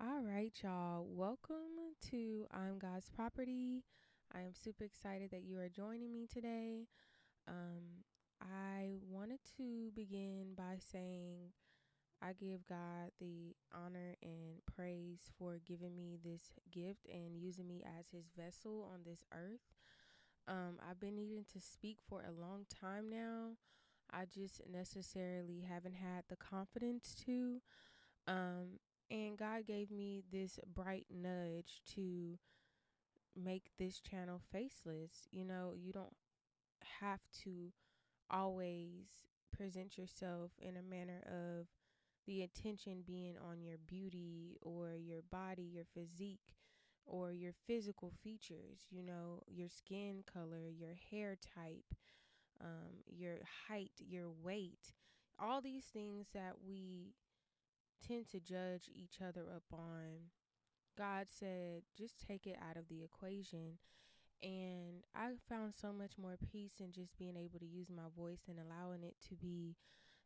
All right, y'all. Welcome to I'm God's Property. I am super excited that you are joining me today. I wanted to begin by saying I give God the honor and praise for giving me this gift and using me as his vessel on this earth. I've been needing to speak for a long time now. I just necessarily haven't had the confidence to. Um, and God gave me this bright nudge to make this channel faceless. You don't have to always present yourself in a manner of the attention being on your beauty or your body, your physique, or your physical features, your skin color, your hair type, your height, your weight, all these things that we tend to judge each other up on. God said, just take it out of the equation. And I found so much more peace in just being able to use my voice and allowing it to be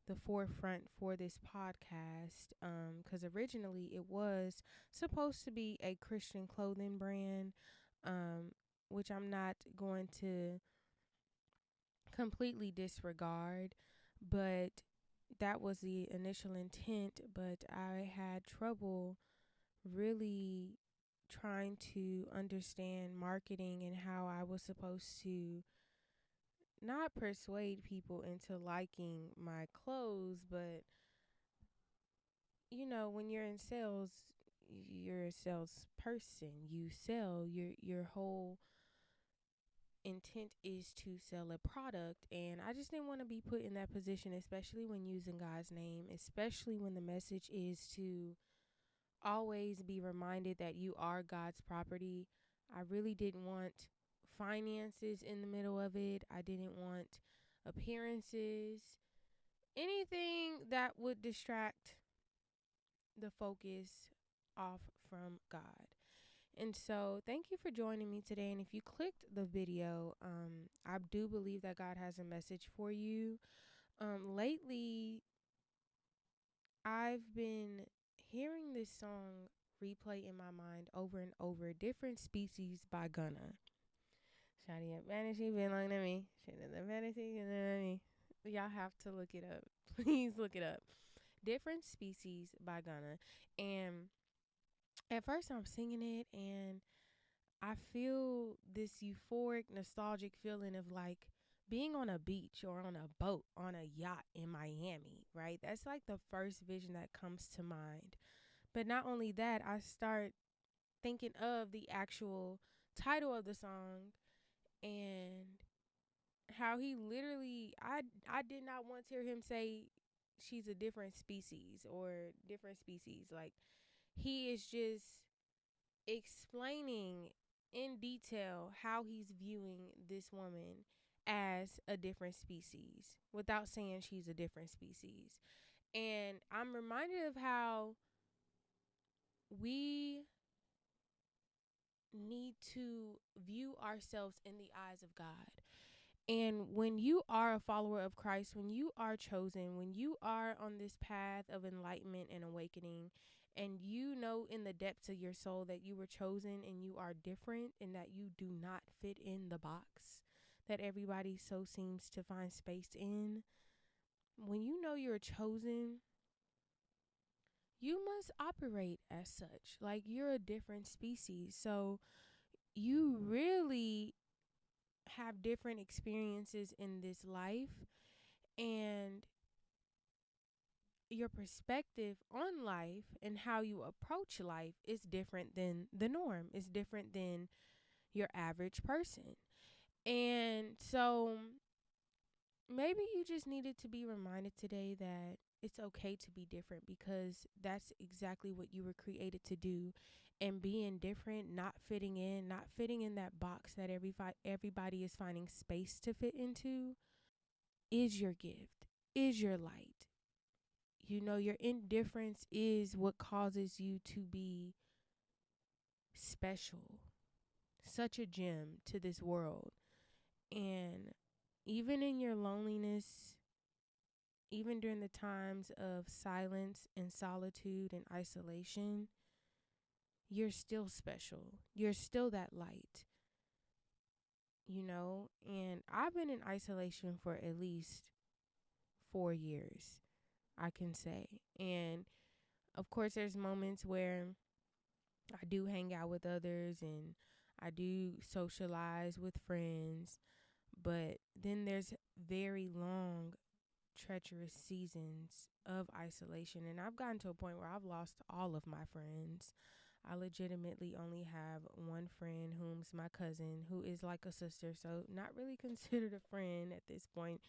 the forefront for this podcast. Because originally it was supposed to be a Christian clothing brand, um, which I'm not going to completely disregard, but that was the initial intent. But I had trouble really trying to understand marketing and how I was supposed to not persuade people into liking my clothes, but when you're in sales, you're a salesperson. You sell. Your whole intent is to sell a product, and I just didn't want to be put in that position, especially when using God's name, especially when the message is to always be reminded that you are God's property. I really didn't want finances in the middle of it. I didn't want appearances, anything that would distract the focus off from God. And so, thank you for joining me today. And if you clicked the video, I do believe that God has a message for you. Lately, I've been hearing this song replay in my mind over and over. Different Species by Gunna. Shawty up fantasy been long to me. Shit is a fantasy to me. Y'all have to look it up. Please look it up. Different Species by Gunna. And at first I'm singing it and I feel this euphoric, nostalgic feeling of like being on a beach or on a boat on a yacht in Miami, right? That's like the first vision that comes to mind. But not only that, I start thinking of the actual title of the song and how he literally I did not want to hear him say she's a different species or different species. Like he is just explaining in detail how he's viewing this woman as a different species without saying she's a different species. And I'm reminded of how we need to view ourselves in the eyes of God. And when you are a follower of Christ, when you are chosen, when you are on this path of enlightenment and awakening, and you know in the depths of your soul that you were chosen and you are different and that you do not fit in the box that everybody so seems to find space in, when you know you're chosen, you must operate as such. Like you're a different species. So you really have different experiences in this life, and your perspective on life and how you approach life is different than the norm, is different than your average person. And so maybe you just needed to be reminded today that it's okay to be different because that's exactly what you were created to do. And being different, not fitting in that box that everybody is finding space to fit into is your gift, is your light. Your indifference is what causes you to be special, such a gem to this world. And even in your loneliness, even during the times of silence and solitude and isolation, you're still special. You're still that light, And I've been in isolation for at least 4 years, I can say. And of course, there's moments where I do hang out with others and I do socialize with friends, but then there's very long, treacherous seasons of isolation. And I've gotten to a point where I've lost all of my friends. I legitimately only have one friend, whom's my cousin, who is like a sister. So, not really considered a friend at this point.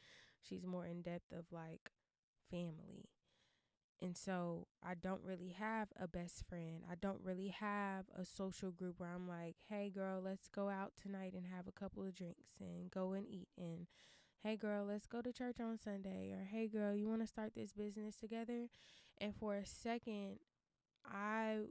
She's more in depth of like family. And so I don't really have a best friend. I don't really have a social group where I'm like, hey, girl, let's go out tonight and have a couple of drinks and go and eat. And hey, girl, let's go to church on Sunday. Or hey, girl, you want to start this business together? And for a second, I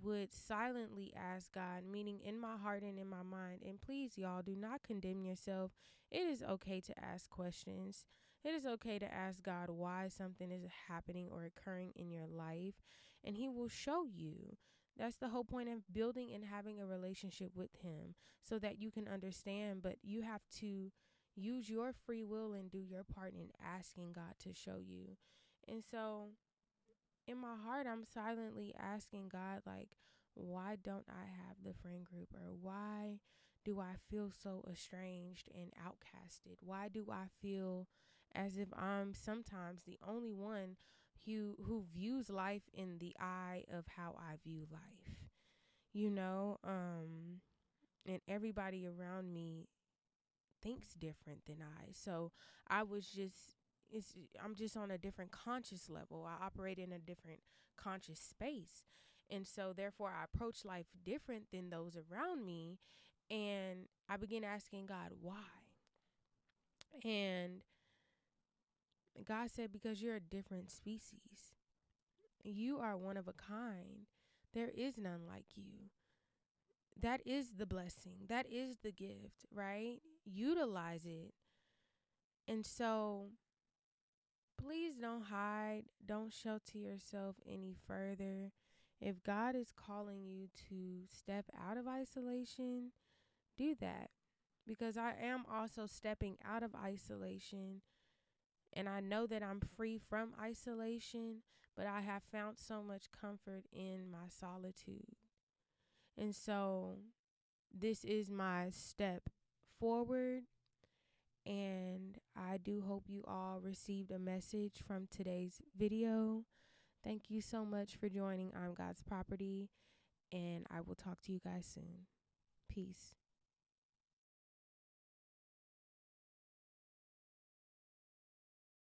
would silently ask God, meaning in my heart and in my mind, and please, y'all, do not condemn yourself. It is okay to ask questions. It is okay to ask God why something is happening or occurring in your life, and He will show you. That's the whole point of building and having a relationship with Him so that you can understand, but you have to use your free will and do your part in asking God to show you. And so, in my heart, I'm silently asking God, like, why don't I have the friend group? Or why do I feel so estranged and outcasted? Why do I feel as if I'm sometimes the only one who views life in the eye of how I view life? You know, and everybody around me thinks different than I. So I was just it's I'm just on a different conscious level. I operate in a different conscious space. And so therefore I approach life different than those around me, and I begin asking God why. And God said, because you're a different species. You are one of a kind. There is none like you. That is the blessing. That is the gift, right? Utilize it. And so please don't hide. Don't shelter yourself any further. If God is calling you to step out of isolation, do that. Because I am also stepping out of isolation. And I know that I'm free from isolation, but I have found so much comfort in my solitude. And so this is my step forward. And I do hope you all received a message from today's video. Thank you so much for joining I'm God's Property, and I will talk to you guys soon. Peace.